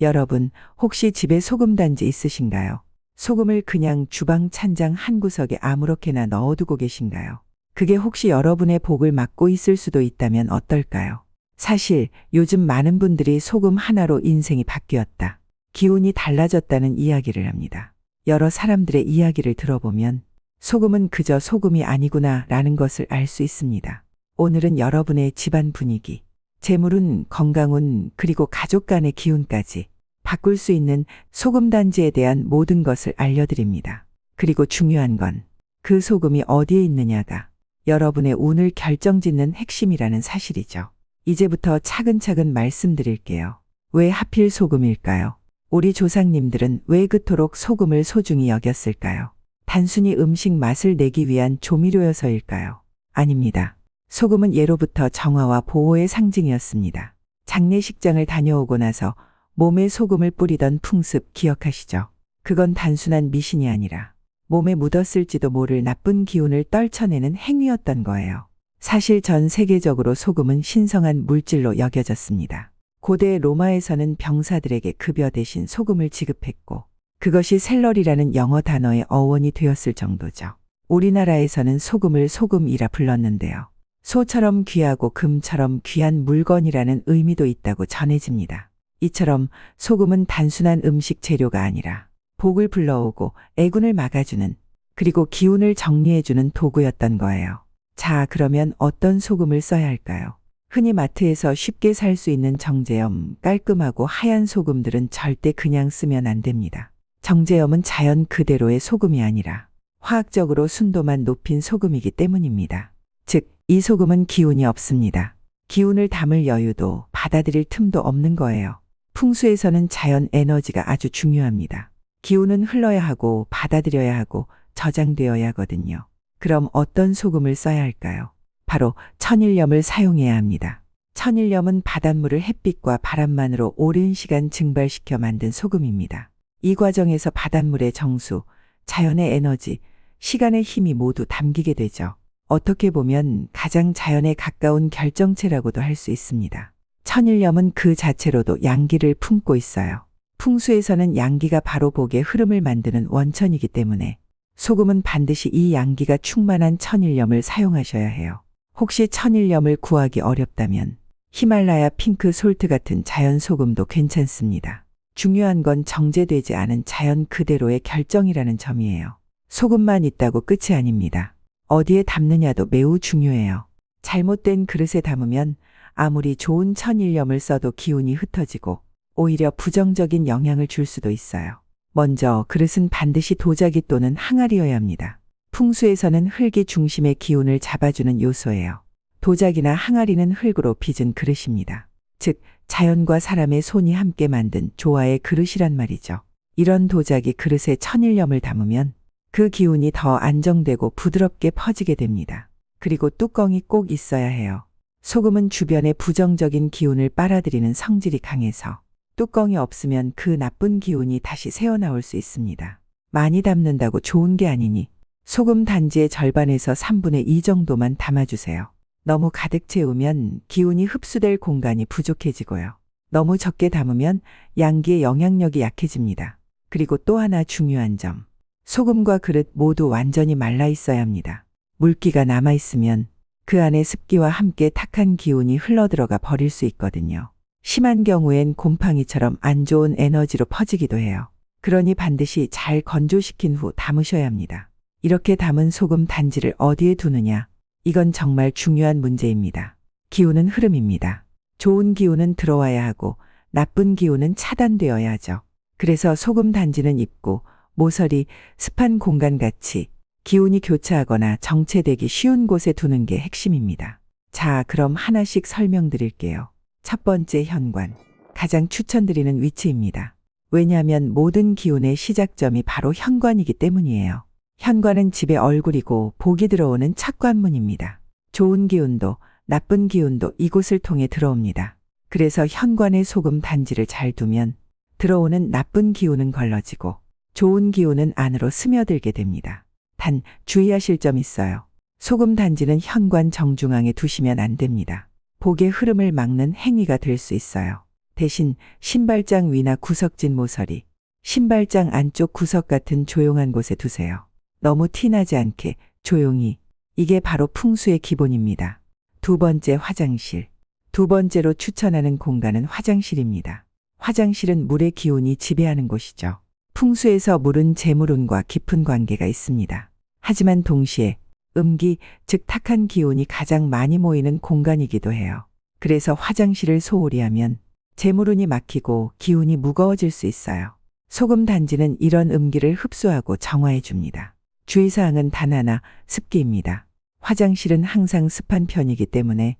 여러분, 혹시 집에 소금단지 있으신가요? 소금을 그냥 주방 찬장 한 구석에 아무렇게나 넣어두고 계신가요? 그게 혹시 여러분의 복을 막고 있을 수도 있다면 어떨까요? 사실 요즘 많은 분들이 소금 하나로 인생이 바뀌었다, 기운이 달라졌다는 이야기를 합니다. 여러 사람들의 이야기를 들어보면 소금은 그저 소금이 아니구나 라는 것을 알 수 있습니다. 오늘은 여러분의 집안 분위기, 재물운, 건강운, 그리고 가족 간의 기운까지 바꿀 수 있는 소금단지에 대한 모든 것을 알려드립니다. 그리고 중요한 건 그 소금이 어디에 있느냐가 여러분의 운을 결정짓는 핵심이라는 사실이죠. 이제부터 차근차근 말씀드릴게요. 왜 하필 소금일까요? 우리 조상님들은 왜 그토록 소금을 소중히 여겼을까요? 단순히 음식 맛을 내기 위한 조미료여서일까요? 아닙니다. 소금은 예로부터 정화와 보호의 상징이었습니다. 장례식장을 다녀오고 나서 몸에 소금을 뿌리던 풍습 기억하시죠? 그건 단순한 미신이 아니라 몸에 묻었을지도 모를 나쁜 기운을 떨쳐내는 행위였던 거예요. 사실 전 세계적으로 소금은 신성한 물질로 여겨졌습니다. 고대 로마에서는 병사들에게 급여 대신 소금을 지급했고, 그것이 샐러리라는 영어 단어의 어원이 되었을 정도죠. 우리나라에서는 소금을 소금이라 불렀는데요. 소처럼 귀하고 금처럼 귀한 물건이라는 의미도 있다고 전해집니다. 이처럼 소금은 단순한 음식 재료가 아니라 복을 불러오고 애군을 막아주는, 그리고 기운을 정리해주는 도구였던 거예요. 자, 그러면 어떤 소금을 써야 할까요? 흔히 마트에서 쉽게 살 수 있는 정제염, 깔끔하고 하얀 소금들은 절대 그냥 쓰면 안 됩니다. 정제염은 자연 그대로의 소금이 아니라 화학적으로 순도만 높인 소금이기 때문입니다. 즉, 이 소금은 기운이 없습니다. 기운을 담을 여유도 받아들일 틈도 없는 거예요. 풍수에서는 자연 에너지가 아주 중요합니다. 기운은 흘러야 하고 받아들여야 하고 저장되어야 하거든요. 그럼 어떤 소금을 써야 할까요? 바로 천일염을 사용해야 합니다. 천일염은 바닷물을 햇빛과 바람만으로 오랜 시간 증발시켜 만든 소금입니다. 이 과정에서 바닷물의 정수, 자연의 에너지, 시간의 힘이 모두 담기게 되죠. 어떻게 보면 가장 자연에 가까운 결정체라고도 할 수 있습니다. 천일염은 그 자체로도 양기를 품고 있어요. 풍수에서는 양기가 바로 복의 흐름을 만드는 원천이기 때문에 소금은 반드시 이 양기가 충만한 천일염을 사용하셔야 해요. 혹시 천일염을 구하기 어렵다면 히말라야 핑크 솔트 같은 자연 소금도 괜찮습니다. 중요한 건 정제되지 않은 자연 그대로의 결정이라는 점이에요. 소금만 있다고 끝이 아닙니다. 어디에 담느냐도 매우 중요해요. 잘못된 그릇에 담으면 아무리 좋은 천일염을 써도 기운이 흩어지고 오히려 부정적인 영향을 줄 수도 있어요. 먼저 그릇은 반드시 도자기 또는 항아리여야 합니다. 풍수에서는 흙이 중심의 기운을 잡아주는 요소예요. 도자기나 항아리는 흙으로 빚은 그릇입니다. 즉, 자연과 사람의 손이 함께 만든 조화의 그릇이란 말이죠. 이런 도자기 그릇에 천일염을 담으면 그 기운이 더 안정되고 부드럽게 퍼지게 됩니다. 그리고 뚜껑이 꼭 있어야 해요. 소금은 주변의 부정적인 기운을 빨아들이는 성질이 강해서 뚜껑이 없으면 그 나쁜 기운이 다시 새어나올 수 있습니다. 많이 담는다고 좋은 게 아니니 소금 단지의 절반에서 3분의 2 정도만 담아주세요. 너무 가득 채우면 기운이 흡수될 공간이 부족해지고요. 너무 적게 담으면 양기의 영향력이 약해집니다. 그리고 또 하나 중요한 점. 소금과 그릇 모두 완전히 말라 있어야 합니다. 물기가 남아있으면 그 안에 습기와 함께 탁한 기운이 흘러들어가 버릴 수 있거든요. 심한 경우엔 곰팡이처럼 안 좋은 에너지로 퍼지기도 해요. 그러니 반드시 잘 건조시킨 후 담으셔야 합니다. 이렇게 담은 소금 단지를 어디에 두느냐? 이건 정말 중요한 문제입니다. 기운은 흐름입니다. 좋은 기운은 들어와야 하고 나쁜 기운은 차단되어야 하죠. 그래서 소금 단지는 입구, 모서리, 습한 공간같이 기운이 교차하거나 정체되기 쉬운 곳에 두는 게 핵심입니다. 자, 그럼 하나씩 설명드릴게요. 첫 번째, 현관. 가장 추천드리는 위치입니다. 왜냐하면 모든 기운의 시작점이 바로 현관이기 때문이에요. 현관은 집의 얼굴이고 복이 들어오는 첫 관문입니다. 좋은 기운도 나쁜 기운도 이곳을 통해 들어옵니다. 그래서 현관에 소금 단지를 잘 두면 들어오는 나쁜 기운은 걸러지고 좋은 기운은 안으로 스며들게 됩니다. 단 주의하실 점 있어요. 소금 단지는 현관 정중앙에 두시면 안 됩니다. 복의 흐름을 막는 행위가 될 수 있어요. 대신 신발장 위나 구석진 모서리, 신발장 안쪽 구석 같은 조용한 곳에 두세요. 너무 티나지 않게 조용히. 이게 바로 풍수의 기본입니다. 두 번째, 화장실. 두 번째로 추천하는 공간은 화장실입니다. 화장실은 물의 기운이 지배하는 곳이죠. 풍수에서 물은 재물운과 깊은 관계가 있습니다. 하지만 동시에 음기, 즉 탁한 기운이 가장 많이 모이는 공간이기도 해요. 그래서 화장실을 소홀히 하면 재물운이 막히고 기운이 무거워질 수 있어요. 소금 단지는 이런 음기를 흡수하고 정화해 줍니다. 주의사항은 단 하나, 습기입니다. 화장실은 항상 습한 편이기 때문에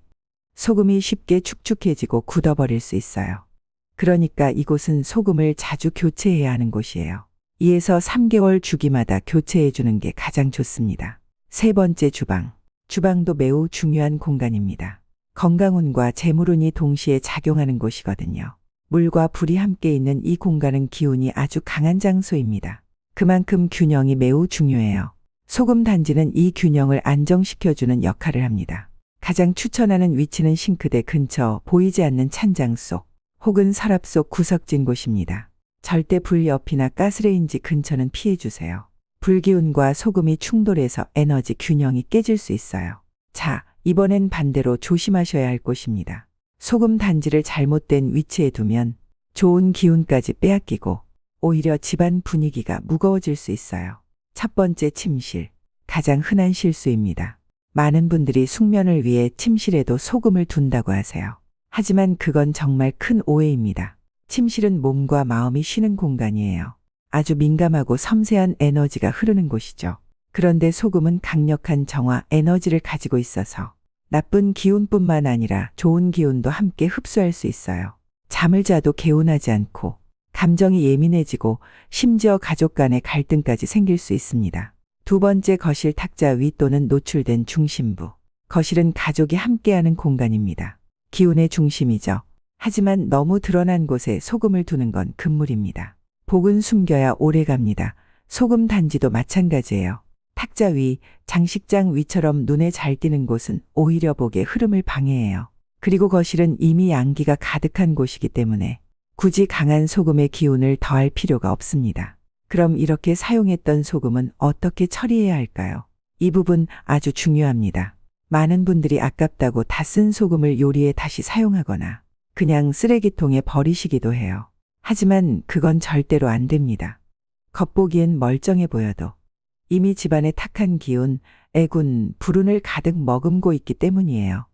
소금이 쉽게 축축해지고 굳어버릴 수 있어요. 그러니까 이곳은 소금을 자주 교체해야 하는 곳이에요. 2에서 3개월 주기마다 교체해 주는 게 가장 좋습니다. 세 번째, 주방. 주방도 매우 중요한 공간입니다. 건강운과 재물운이 동시에 작용하는 곳이거든요. 물과 불이 함께 있는 이 공간은 기운이 아주 강한 장소입니다. 그만큼 균형이 매우 중요해요. 소금 단지는 이 균형을 안정시켜주는 역할을 합니다. 가장 추천하는 위치는 싱크대 근처, 보이지 않는 찬장 속 혹은 서랍 속 구석진 곳입니다. 절대 불 옆이나 가스레인지 근처는 피해주세요. 불기운과 소금이 충돌해서 에너지 균형이 깨질 수 있어요. 자, 이번엔 반대로 조심하셔야 할 곳입니다. 소금 단지를 잘못된 위치에 두면 좋은 기운까지 빼앗기고 오히려 집안 분위기가 무거워질 수 있어요. 첫 번째, 침실. 가장 흔한 실수입니다. 많은 분들이 숙면을 위해 침실에도 소금을 둔다고 하세요. 하지만 그건 정말 큰 오해입니다. 침실은 몸과 마음이 쉬는 공간이에요. 아주 민감하고 섬세한 에너지가 흐르는 곳이죠. 그런데 소금은 강력한 정화 에너지를 가지고 있어서 나쁜 기운뿐만 아니라 좋은 기운도 함께 흡수할 수 있어요. 잠을 자도 개운하지 않고 감정이 예민해지고 심지어 가족 간의 갈등까지 생길 수 있습니다. 두 번째, 거실 탁자 위 또는 노출된 중심부. 거실은 가족이 함께하는 공간입니다. 기운의 중심이죠. 하지만 너무 드러난 곳에 소금을 두는 건 금물입니다. 복은 숨겨야 오래 갑니다. 소금 단지도 마찬가지예요. 탁자 위, 장식장 위처럼 눈에 잘 띄는 곳은 오히려 복의 흐름을 방해해요. 그리고 거실은 이미 양기가 가득한 곳이기 때문에 굳이 강한 소금의 기운을 더할 필요가 없습니다. 그럼 이렇게 사용했던 소금은 어떻게 처리해야 할까요? 이 부분 아주 중요합니다. 많은 분들이 아깝다고 다 쓴 소금을 요리에 다시 사용하거나 그냥 쓰레기통에 버리시기도 해요. 하지만 그건 절대로 안 됩니다. 겉보기엔 멀쩡해 보여도 이미 집안에 탁한 기운, 애군, 불운을 가득 머금고 있기 때문이에요.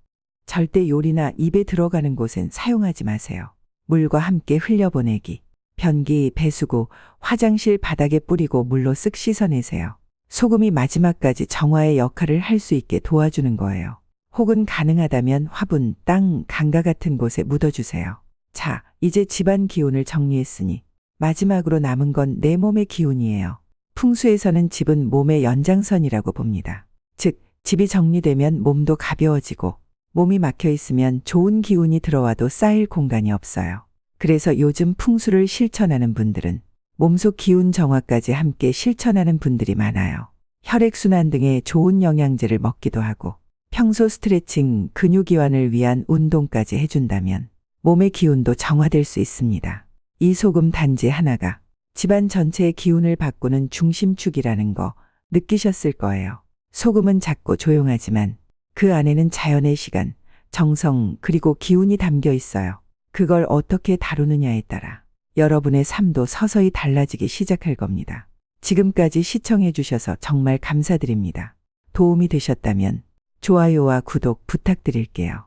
절대 요리나 입에 들어가는 곳엔 사용하지 마세요. 물과 함께 흘려보내기, 변기, 배수구, 화장실 바닥에 뿌리고 물로 쓱 씻어내세요. 소금이 마지막까지 정화의 역할을 할 수 있게 도와주는 거예요. 혹은 가능하다면 화분, 땅, 강가 같은 곳에 묻어주세요. 자, 이제 집안 기운을 정리했으니 마지막으로 남은 건 내 몸의 기운이에요. 풍수에서는 집은 몸의 연장선이라고 봅니다. 즉, 집이 정리되면 몸도 가벼워지고 몸이 막혀 있으면 좋은 기운이 들어와도 쌓일 공간이 없어요. 그래서 요즘 풍수를 실천하는 분들은 몸속 기운 정화까지 함께 실천하는 분들이 많아요. 혈액순환 등의 좋은 영양제를 먹기도 하고 평소 스트레칭, 근육이완을 위한 운동까지 해준다면 몸의 기운도 정화될 수 있습니다. 이 소금 단지 하나가 집안 전체의 기운을 바꾸는 중심축이라는 거 느끼셨을 거예요. 소금은 작고 조용하지만 그 안에는 자연의 시간, 정성, 그리고 기운이 담겨 있어요. 그걸 어떻게 다루느냐에 따라 여러분의 삶도 서서히 달라지기 시작할 겁니다. 지금까지 시청해 주셔서 정말 감사드립니다. 도움이 되셨다면 좋아요와 구독 부탁드릴게요.